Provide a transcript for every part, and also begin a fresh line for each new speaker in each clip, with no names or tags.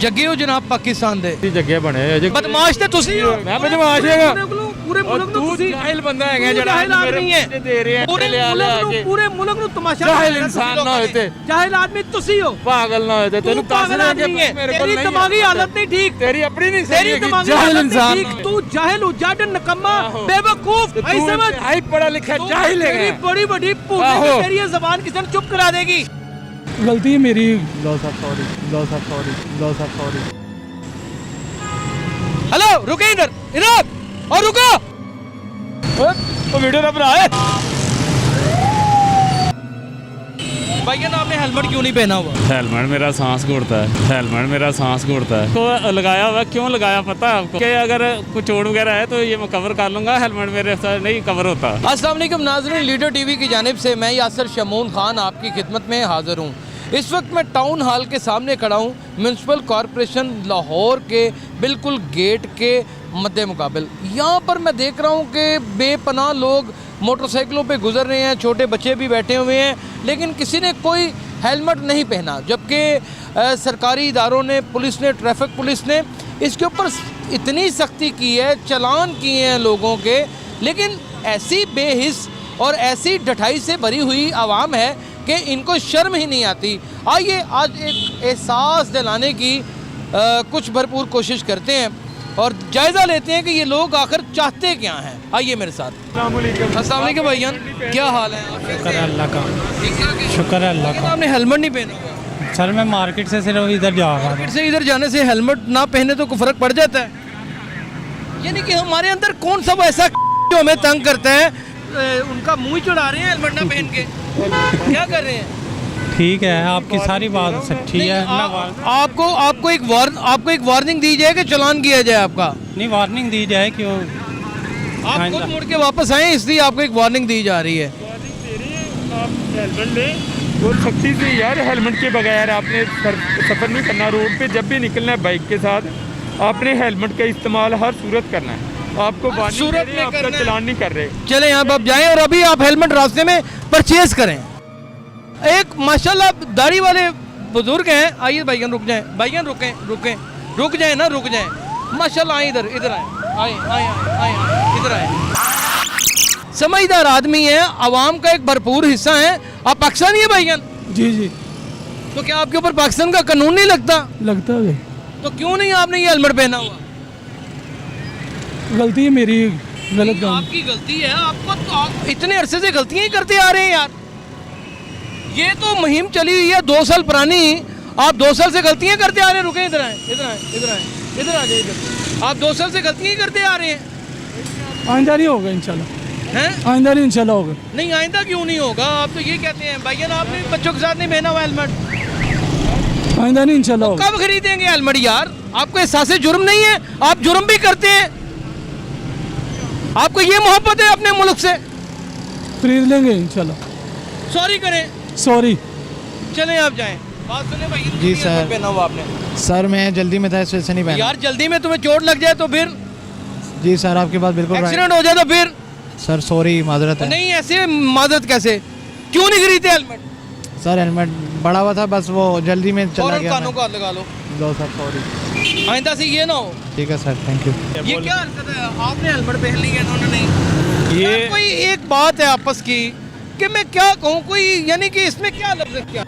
जगे हो जनाब पाकिस्तान दे
जगे बने
बदमाश ते तुसी हो
मैं बदमाश हैगा
पूरे मुल्क ਨੂੰ
ਤੂੰ
ਤੁਸੀਂ
ਜਾਹਿਲ ਬੰਦਾ ਹੈਗਾ ਜਿਹੜਾ
ਜਾਹਿਲ ਆਦਮੀ ਹੈ
ਦੇ ਰਹੇ
ਪੂਰੇ ਮੁਲਕ ਨੂੰ ਤਮਾਸ਼ਾ
ਜਾਹਿਲ ਇਨਸਾਨ ਨਾ ਹੋਏ ਤੇ
ਜਾਹਿਲ ਆਦਮੀ ਤੁਸੀਂ ਹੋ
ਪਾਗਲ ਨਾ ਹੋਏ ਤੇ ਤੈਨੂੰ ਦੱਸ ਰਿਹਾ ਕਿ ਮੇਰੇ ਕੋਲ
ਤੇਰੀ
ਨਹੀਂ
ਦਿਮਾਗੀ ਹਾਲਤ ਨਹੀਂ ਠੀਕ
ਤੇਰੀ ਆਪਣੀ ਨਹੀਂ
तेरी
सही
दिमागी
जाहिल
हालत नहीं
इंसान
ठीक। तू जाहिल उजाड नकम्मा बेवकूफ आई समझ
हाई पढ़ा लिखा जाहिल है
तेरी बड़ी बड़ी पूरी तेरी ये जबान किसी ने चुप करा देगी
गलती मेरी लो साहब सॉरी लो साहब सॉरी लो साहब सॉरी
हेलो रुके इधर और रुको
वो वीडियो ना बना है
भैया ना आपने हेलमेट क्यों नहीं पहना हुआ
हेलमेट मेरा सांस घोटता है हेलमेट मेरा सांस घोटता है तो लगाया हुआ क्यों लगाया पता है आपको कि अगर कुछ चोट वगैरह है तो ये मैं कवर कर लूँगा हेलमेट मेरे साथ नहीं कवर होता।
अस्सलाम वालेकुम नाज़रीन, लीडर टीवी की जानिब से मैं यासर शमून खान आपकी खिदमत में हाज़िर हूँ। इस वक्त मैं टाउन हॉल के सामने खड़ा हूँ, म्यूनसिपल कॉरपोरेशन लाहौर के बिल्कुल गेट के मद्दे मुकाबिल। यहाँ पर मैं देख रहा हूँ कि बेपनाह लोग मोटरसाइकिलों पे गुजर रहे हैं, छोटे बच्चे भी बैठे हुए हैं, लेकिन किसी ने कोई हेलमेट नहीं पहना, जबकि सरकारी इदारों ने, पुलिस ने, ट्रैफिक पुलिस ने इसके ऊपर इतनी सख्ती की है, चालान किए हैं लोगों के, लेकिन ऐसी बेहिस और ऐसी ढठाई से भरी हुई आवाम है कि इनको शर्म ही नहीं आती। आइए आज एक एहसास दिलाने की कुछ भरपूर कोशिश करते हैं और जायज़ा लेते हैं कि ये लोग आखिर चाहते क्या हैं। आइए मेरे साथ। अस्सलाम वालेकुम भैया, क्या हाल है?
शुक्र है अल्लाह का, शुक्र है अल्लाह का।
आपने हेलमेट नहीं पहना हुआ?
सर मैं मार्केट से सिर्फ इधर जा रहा
मार्केट से इधर जाने से हेलमेट ना पहने तो कोई फ़र्क पड़ जाता है? यानी कि हमारे अंदर कौन सा वो ऐसा जो हमें तंग करता है, उनका मुँह ही चढ़ा रहे हैं हेलमेट ना पहन के, क्या कर रहे हैं?
ठीक है, आपकी सारी बात सच्ची है।
आपको एक वार्निंग दी जाए कि चालान किया जाए आपका?
नहीं, वार्निंग दी जाए कि वो
आप खुद मुड़ के वापस आए, इसलिए आपको एक वार्निंग दी जा रही है।
हेलमेट ले बहुत सख्ती से यार, हेलमेट के बगैर आपने सफ़र नहीं करना। रोड पे जब भी निकलना है बाइक के साथ आपने हेलमेट का इस्तेमाल हर सूरत करना है। आपको
सूरत में
आपका चालान नहीं कर रहे।
चले यहाँ आप जाएं और अभी आप हेलमेट रास्ते में परचेज करें। एक माशाल्लाह दाढ़ी वाले बुजुर्ग हैं, आइए भाईजान रुक जाएं, भाईजान रुक जाएं ना, रुक जाएं। माशाल्लाह आए इधर आए इधर आए। समझदार आदमी है, आवाम का एक भरपूर हिस्सा है। आप पाकिस्तानी है भाईजान?
जी जी।
तो क्या आपके ऊपर पाकिस्तान का कानून नहीं
लगता है।
तो क्यों नहीं आपने ये हेलमेट पहना हुआ?
गलती मेरी, गलत काम।
आपकी गलती है, आपको तो इतने अरसे से गलतियां ही करते आ रहे हैं यार। ये तो मुहिम चली हुई है 2 साल पुरानी, आप 2 साल से गलतियां करते आ रहे हैं। रुके इधर आए आ जाए इधर। आप 2 साल से गलतियां ही करते आ रहे हैं।
आइंदा नहीं होगा इंशाल्लाह,
हैं?
आइंदा नहीं इंशाल्लाह होगा।
नहीं आइंदा क्यों नहीं होगा? आप तो ये कहते हैं भाईजान आपने बच्चों के साथ नहीं पहना हुआ हेलमेट,
आइंदा नहीं इंशाल्लाह होगा।
कब खरीदेंगे हेलमेट यार? आपको एहसास जुर्म नहीं है? आप जुर्म भी करते हैं। आपको ये मोहब्बत है अपने मुल्क से?
खरीद लेंगे इंशाल्लाह।
सॉरी करें,
सॉरी।
चलें आप जाएं। बात सुने भाई
जी सर।
पहना हुआ आपने?
सर मैं जल्दी में था, इस वजह से नहीं पहना।
यार जल्दी में तुम्हें चोट लग जाए तो फिर?
जी सर आपकी बात बिल्कुल राइट।
एक्सीडेंट हो जाए तो फिर?
सर सॉरी, माजरत है।
नहीं ऐसे माजरत कैसे? क्यों नहीं खरीदते हेलमेट?
सर हेलमेट बड़ा हुआ था, बस वो जल्दी में चला गया।
कानों को हाथ लगा लो।
लो सर सॉरी।
आइंदा से ये ना हो।
ठीक है सर, थैंक यू।
ये क्या हरकत है? आपने हेलमेट पहन लिया, इन्होंने नहीं। ये कोई एक बात है आपस की कि मैं क्या कहूँ, कोई यानी कि इसमें क्या लफ्ज़ क्या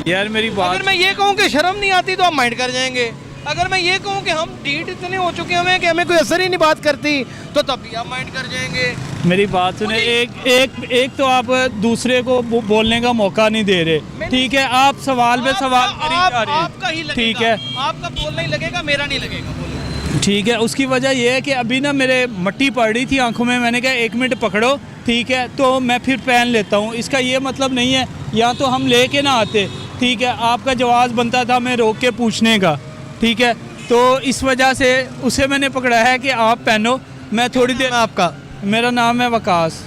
यार मेरी बात,
अगर मैं ये कहूँ कि शर्म नहीं आती तो आप माइंड कर जाएंगे। अगर मैं ये कहूँ कि हम डीट इतने हो चुके हैं कि हमें कोई असर ही नहीं बात करती, तो तब भी आप माइंड कर जाएंगे।
मेरी बात सुने। एक तो आप दूसरे को बोलने का मौका नहीं दे रहे, ठीक है? आप सवाल पे सवाल करी जा रहे हैं,
आपका ही लगेगा,
ठीक है?
आपका बोलना ही लगेगा, मेरा नहीं लगेगा।
ठीक है, उसकी वजह यह है कि अभी ना मेरे मट्टी पड़ रही थी आंखों में, मैंने कहा 1 मिनट पकड़ो, ठीक है, तो मैं फिर पहन लेता हूँ। इसका ये मतलब नहीं है या तो हम लेके ना आते, ठीक है? आपका जवाब बनता था मैं रोक के पूछने का, ठीक है? तो इस वजह से उसे मैंने पकड़ा है कि आप पहनो। मैं थोड़ी देर।
आपका?
मेरा नाम है वकास।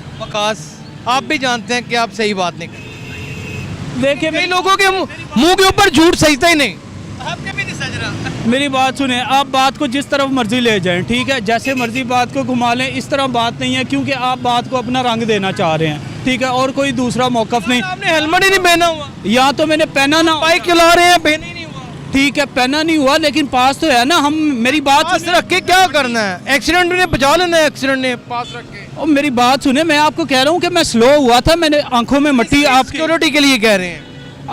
आप भी जानते हैं कि आप सही बात नहीं करते।
देखिए
कई लोगों के मुंह के ऊपर झूठ सजता ही नहीं, आपके भी नहीं सज रहा।
मेरी बात सुने, आप बात को जिस तरफ मर्जी ले जाएं, ठीक है? जैसे मर्जी बात को घुमा लें, इस तरह बात नहीं है, क्योंकि आप बात को अपना रंग देना चाह रहे हैं, ठीक है? और कोई दूसरा मौकफ नहीं।
आपने हेलमेट ही नहीं पहना हुआ।
या तो मैंने पहना ना,
बाइक चला रहे हैं, पहने ही नहीं हुआ।
ठीक है, पहना नहीं हुआ लेकिन पास तो है ना। हम मेरी बात
पास रख के क्या करना है? एक्सीडेंट ने बचा लेना है, एक्सीडेंट ने पास रख के।
और मेरी बात सुने, मैं आपको कह रहा हूँ कि मैं स्लो हुआ था, मैंने आंखों में मट्टी आप
सिक्योरिटी के लिए कह रहे हैं।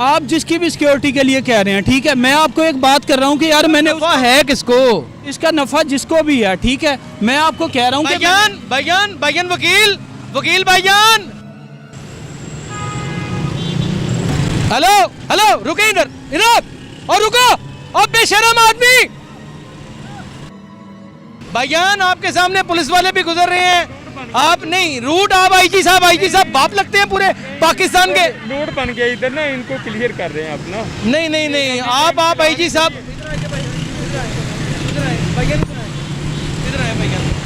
आप जिसकी भी सिक्योरिटी के लिए कह रहे हैं, ठीक है, मैं आपको एक बात कर रहा हूँ कि यार मैंने
नफा है किसको?
इसका नफा जिसको भी है, ठीक है, मैं आपको कह रहा हूँ कि
भाईजान भाईजान भाईजान, वकील वकील भाईजान, हेलो हेलो, रुके इधर इधर और रुको, अब बेशरम आदमी। भाईजान आपके सामने पुलिस वाले भी गुजर रहे हैं, आप नहीं रूट, आप आईजी साहब बाप लगते हैं पूरे पाकिस्तान के।
रोड बन गया इधर ना, इनको क्लियर कर रहे हैं आप ना।
नहीं नहीं नहीं, आप आईजी साहब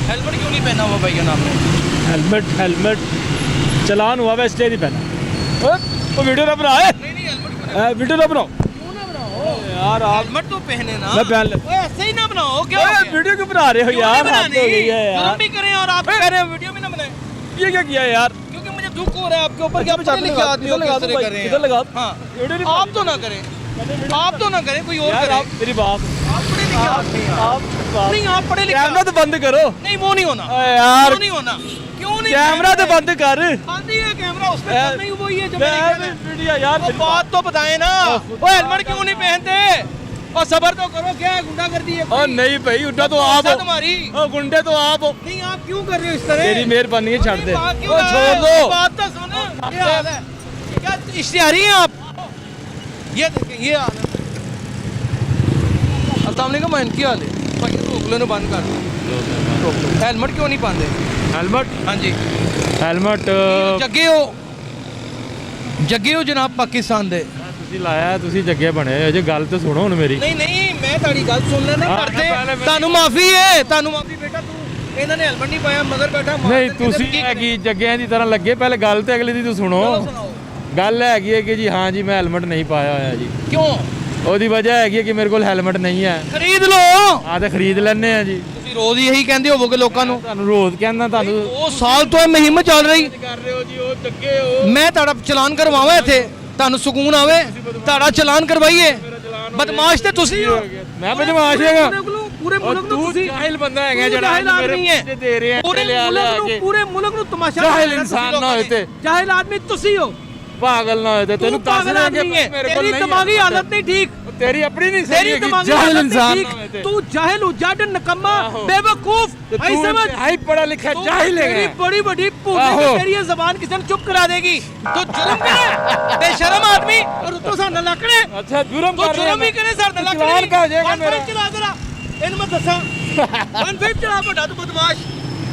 हेलमेट क्यों नहीं पहना हुआ भाईजान आपने?
हेलमेट चलान हुआ, वैसे नहीं पहना। वो वीडियो ना बनाए, वीडियो ना बनाओ यार। आप
हेलमेट तो पहने ना।
मैं पहन लेता।
ओए, ऐसे ही ना बनाओ, क्या हो गया?
वीडियो क्यों बना रहे हो
क्यों
यार?
नहीं
आप तो गई है
जुर्म
यार,
भी करें और आप कह रहे हैं वीडियो भी ना बनाएं।
ये क्या किया यार?
क्योंकि मुझे दुख हो रहा है आपके ऊपर कि आप पढ़े लिखे आदमी हो, किस तरह कर रहे हैं।
किधर लगा?
हाँ,
वीडियो नहीं
आप तो ना करें, आप तो ना करें, कोई और
यार,
करे।
आप मेरी बात,
आप पढ़े लिखे आदमी हैं।
आप
नहीं, आप पढ़े लिखे
कैमरा तो बंद करो
नहीं, वो नहीं होना।
यार।
वो नहीं होना। क्यों नहीं?
कैमरा तो बंद कर
बंद ही है कैमरा, उस पे
यार,
करना ही वही है जो मैंने कहना है।
वीडियो यार,
वो बात तो बताएं ना, वो हेलमेट क्यों नहीं पहनते? और सबर तो करो, क्या है गुंडा कर दी है?
ओ नहीं भाई, उठा तो आप हो,
तुम्हारी
ओ गुंडे तो आप हो।
नहीं, आप क्यों कर रहे हो इस तरह?
तेरी मेहरबानी है, छोड़ दे।
बात क्यों
ओ
कर रहे
छोड़
हो?
दो।
बात तो सुनो, क्या हाल है? क्या इश्तिहारी हैं आप? ये देखें, ये हाल है। अस्सलाम वालेकुम, मैं इनकी हाल है भाई, रोक लो ना, बंद कर दो। हेलमेट क्यों नहीं पहनते?
हेलमेट,
हाँ जी,
हेलमेट
जगे हो जनाब पाकिस्तान दे।
ਤੁਸੀਂ ਲਾਇਆ, ਤੁਸੀਂ ਜੱਗੇ ਬਣੇ ਅਜੇ ਗੱਲ ਤੇ ਸੁਣੋ ਹੁਣ ਮੇਰੀ।
ਨਹੀਂ ਨਹੀਂ, ਮੈਂ ਤੁਹਾਡੀ ਗੱਲ ਸੁਣ ਲੈਣਾ
ਹਾਂ,
ਕਰਦੇ।
ਪਹਿਲੇ ਮੇਰੀ-
ਤੁਹਾਨੂੰ ਮਾਫੀ ਹੈ, ਤੁਹਾਨੂੰ ਮਾਫੀ ਬੇਟਾ। ਤੂੰ ਇਹਨਾਂ ਨੇ ਹੈਲਮਟ ਨਹੀਂ ਪਾਇਆ, ਮਗਰ ਬੈਠਾ ਮਾਰ
ਨਹੀਂ
ਕੇ
ਤੁਸੀਂ
ਕੀ
ਹੈਗੀ ਜੱਗਿਆਂ ਦੀ ਤਰ੍ਹਾਂ ਲੱਗੇ, ਪਹਿਲੇ ਗੱਲ ਤੇ ਅਗਲੀ ਦੀ ਤੂੰ ਸੁਣੋ।
ਚਲੋ ਸੁਣਾਓ।
ਗੱਲ ਹੈਗੀ ਹੈ ਕਿ ਜੀ ਹਾਂ ਜੀ ਮੈਂ ਹੈਲਮਟ ਨਹੀਂ ਪਾਇਆ ਹੋਇਆ ਜੀ।
ਕਿਉਂ?
ਉਹਦੀ ਵਜ੍ਹਾ ਹੈਗੀ ਹੈ ਕਿ ਮੇਰੇ ਕੋਲ ਹੈਲਮਟ ਨਹੀਂ ਹੈ।
ਖਰੀਦ ਲਓ।
ਆ ਤੇ ਖਰੀਦ ਲੈਣੇ ਆ ਜੀ।
ਤੁਸੀਂ ਰੋਜ਼ ਹੀ ਇਹੀ ਕਹਿੰਦੇ ਹੋਵੋਗੇ ਲੋਕਾਂ ਨੂੰ।
ਤੁਹਾਨੂੰ ਰੋਜ਼ ਕਹਿੰਦਾ, ਤੁਹਾਨੂੰ
2 ਸਾਲ ਤੋਂ ਇਹ ਮੁਹਿੰਮ ਚੱਲ ਰਹੀ।
ਕਰ ਰਹੇ ਹੋ ਜੀ, ਉਹ ਜੱਗੇ ਹੋ।
ਮੈਂ ਤੁਹਾਡਾ ਚਲਾਨ ਕਰਵਾਵਾਂ ਇੱਥੇ, ਤੁਹਾਨੂੰ ਸਕੂਨ ਆਵੇ, ਤੁਹਾਡਾ ਚਲਾਨ ਕਰਵਾਈਏ। ਬਦਮਾਸ਼ ਤੇ ਤੁਸੀਂ ਹੋ।
ਮੈਂ ਬਦਮਾਸ਼ ਹੈਗਾ?
ਪੂਰੇ ਮੁਲਕ ਨੂੰ
ਤੂੰ
ਤੁਸੀਂ
ਜਾਹਿਲ ਬੰਦਾ ਹੈਗਾ
ਤੂੰ
ਜਿਹੜਾ
ਜਾਹਿਲ ਆਦਮੀ
ਮੇਰੇ
ਹੈ।
ਪੈਸੇ ਦੇ ਰਹੇ ਆ
ਪੂਰੇ
ਲਿਆ
ਮੁਲਕ
ਲਿਆ
ਨੂੰ,
ਕੇ।
ਪੂਰੇ ਮੁਲਕ ਨੂੰ ਤਮਾਸ਼ਾ
ਜਾਹਿਲ
ਦਿਖਾਇਆ
ਇਨਸਾਨ
ਤੁਸੀਂ
ਨਾ ਹੋਏ
ਲੋਕਾਂ ਨੇ।
ਤੇ।
ਜਾਹਿਲ ਆਦਮੀ ਤੁਸੀਂ ਹੋ।
ਪਾਗਲ ਨਾ ਹੋਏ ਤੇ ਤੈਨੂੰ ਦੱਸ
ਪਾਗਲ
ਰਿਹਾ ਕਿ
ਆਦਮੀ ਹੈ,
ਮੇਰੇ ਕੋਲ
ਤੇਰੀ
ਨਹੀਂ
ਦਿਮਾਗੀ
ਹੈ।
ਹਾਲਤ ਨਹੀਂ ਠੀਕ।
तेरी अपनी नहीं सही
तेरी
है कि
दिमागी
जाहिल
हालत
इंसान
नहीं
ना होए
ठीक।
ते।
तू जाहिल उजाड़ नकम्मा
आहो।
बेवकूफ
तो
आई
तू
समझ।
हाई पढ़ा लिखा
तू
जाहिल है।
तेरी बड़ी बड़ी पूछे
आहो।
कि तेरी ये जबान किसी ने चुप करा देगी। तो जुर्म करे बेशरम आदमी, और तू सर न लकड़े।
अच्छा जुर्म
तो
कर
जुर्म ही करे सर न लकड़े।
चलान का हो जाएगा मेरा।
चला जरा इन मत दसा 150 चला बड़ा तू बदमाश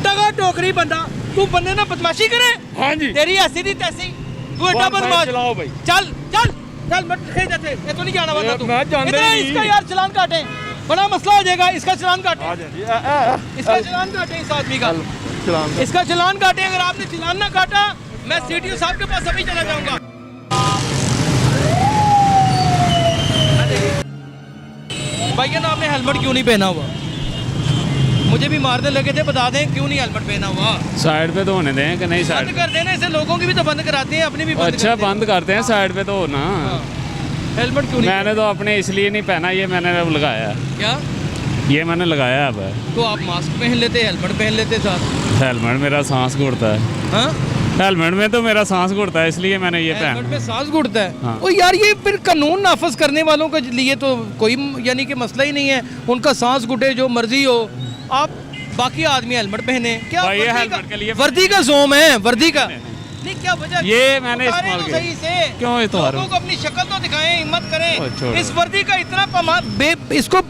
टगा टोकरी बंदा। तू बंदे ना बदमाशी करे।
हाँ जी।
तेरी ऐसी दी तैसी, तू एडा
150
बदमाश।
चलाओ भाई।
चल चल चल मत खेल जाते, ये तो नहीं जाना वाला तू।
मैं जानता
इधर
ही
आ,
नहीं।
इसका यार चलान काटे, बड़ा मसला हो जाएगा। इसका चलान काटे, इसका चलान काटे इस आदमी का, इसका चलान काटे। अगर आपने चलान ना काटा, मैं सीटीओ साहब के पास अभी चला जाऊंगा। भैया आपने हेलमेट क्यों नहीं पहना हुआ? मुझे भी मारने लगे थे, बता दें क्यों नहीं हेलमेट पहना हुआ?
साइड पे तो होने दें कि नहीं
बंद
साइड
कर देना, इसे लोगों की भी तो बंद कराते हैं, अपनी भी बंद
अच्छा
करते हैं।
बंद करते हैं साइड पे तो होना।
हेलमेट क्यों नहीं?
मैंने तो अपने इसलिए नहीं पहना, ये मैंने अब लगाया है।
क्या?
ये मैंने लगाया अब।
तो आप मास्क पहन लेते, हेलमेट पहन लेते साथ।
हेलमेट मेरा सांस घुटता है।
हाँ,
हेलमेट में तो मेरा सांस घुटता है, इसलिए मैंने ये
हेलमेट
पहना।
में सांस घुटता है।
हाँ।
ओ यार, ये फिर कानून नाफज करने वालों के लिए तो कोई यानी कि मसला ही नहीं है, उनका सांस घुटे जो मर्जी हो। आप बाकी आदमी हेलमेट पहने, क्या
भाई ये
वर्दी
हेलमेट
का-
के लिए-
वर्दी का जोम है, वर्दी का नहीं, क्या वजह?
ये मैंने
उतारें
इस्तेमाल
तो
किया।
सही से।
क्यों इतवार?
लोगों को अपनी शक्ल तो दिखाएं, हिम्मत
ओ,
करें।
छोड़ो।
इस वर्दी का इतना इसको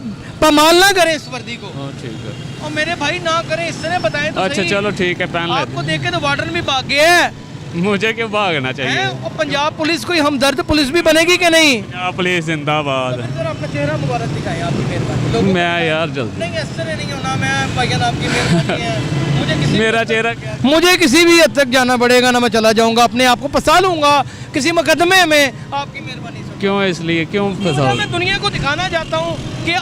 पमाल ना करें इस वर्दी को।
हाँ, ठीक है।
और मेरे भाई ना करें, इस तरह बताएं तो
अच्छा
सही।
चलो ठीक है, पहन
आपको
लेते
देख के तो वार्डन भी भाग गया है।
हैं। मुझे क्यों भागना
हैं?
चाहिए?
और पंजाब पुलिस कोई हमदर्द पुलिस भी बनेगी कि नहीं?
पंजाब पुलिस जिंदाबाद।
सर अपना चेहरा मुबारक दिखाएं, आपकी मेहरबानी। लोगों को-
मैं यार जल्दी
नहीं, इस तरह नहीं होना। मैं भाईजान आपकी मेहरबानी है। मुझे किसी
मेरा चेहरा क्या?
मुझे किसी भी हद तक जाना पड़ेगा ना, मैं चला जाऊंगा, अपने आप को फंसा लूंगा किसी मुकदमे में। आपकी मेहरबानी सर।
क्यों इसलिए क्यों
क्यों
फंसा?
ना, मैं दुनिया को दिखाना चाहता हूँ कि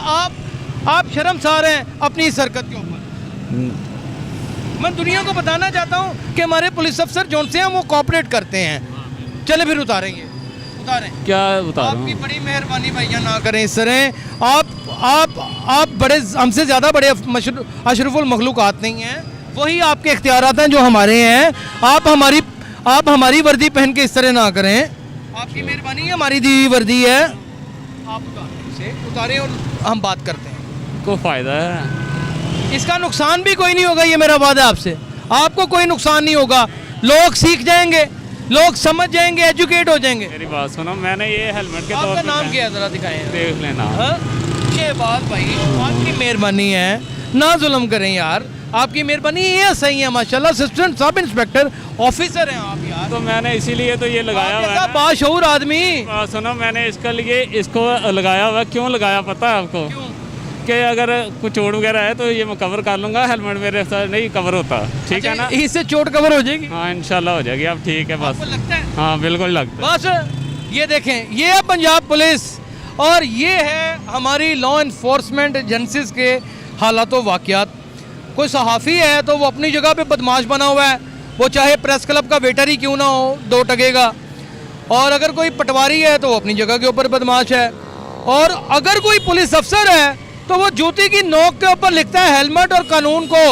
आप शर्मसार हैं अपनी इस हरकत के ऊपर। मैं दुनिया को बताना चाहता हूँ कि हमारे पुलिस अफसर जो से हैं वो कोऑपरेट करते हैं। चले फिर उतारेंगे, उतारें।
क्या बता रहा
आपकी
हूँ।
बड़ी मेहरबानी भैया, ना करें इस तरह। आप बड़े हमसे ज़्यादा बड़े अशरफुल मखलूक़ात नहीं हैं, वही आपके इख्तियारात हैं जो हमारे हैं। आप हमारी वर्दी पहन के इस तरह ना करें। आपकी मेहरबानी है, हमारी दी हुई वर्दी है। आप उतारें और हम बात करते हैं।
को फ़ायदा है।
इसका नुकसान भी कोई नहीं होगा, ये मेरा वादा है आपसे। आपको कोई नुकसान नहीं होगा, लोग सीख जाएंगे, लोग समझ जाएंगे, एजुकेट हो जाएंगे।
मेरी बात सुनो, मैंने ये हेलमेट के तौर
आपका
पे
नाम क्या है, ज़रा दिखाएं।
देख लेना।
शहबाज भाई, आपकी मेहरबानी है, ना जुल्म करें यार। आपकी मेहरबानी, ये सही है माशाल्लाह। असिस्टेंट सब इंस्पेक्टर ऑफिसर हैं आप यार।
तो मैंने इसीलिए तो ये लगाया हुआ है ना।
बाशऊर आदमी।
बात सुनो, मैंने इसके लिए इसको लगाया हुआ। क्यों लगाया पता है आपको? कि अगर कुछ चोट वगैरह है तो ये मैं कवर कर लूँगा। हेलमेट मेरे साथ नहीं कवर होता, ठीक है ना।
इससे चोट कवर हो जाएगी।
हाँ इंशाल्लाह हो जाएगी। अब ठीक है, बस
आपको लगता है?
हाँ बिल्कुल लगता है।
बस ये देखें, ये है पंजाब पुलिस और ये है हमारी लॉ इन्फोर्समेंट एजेंसीज के हालात वाक़यात। कोई सहाफ़ी है तो वो अपनी जगह पे बदमाश बना हुआ है, वो चाहे प्रेस क्लब का वेटर ही क्यों ना हो, दो टगेगा। और अगर कोई पटवारी है तो वो अपनी जगह के ऊपर बदमाश है। और अगर कोई पुलिस अफसर है तो वो जूती की नोक के ऊपर लिखता है हेलमेट और कानून को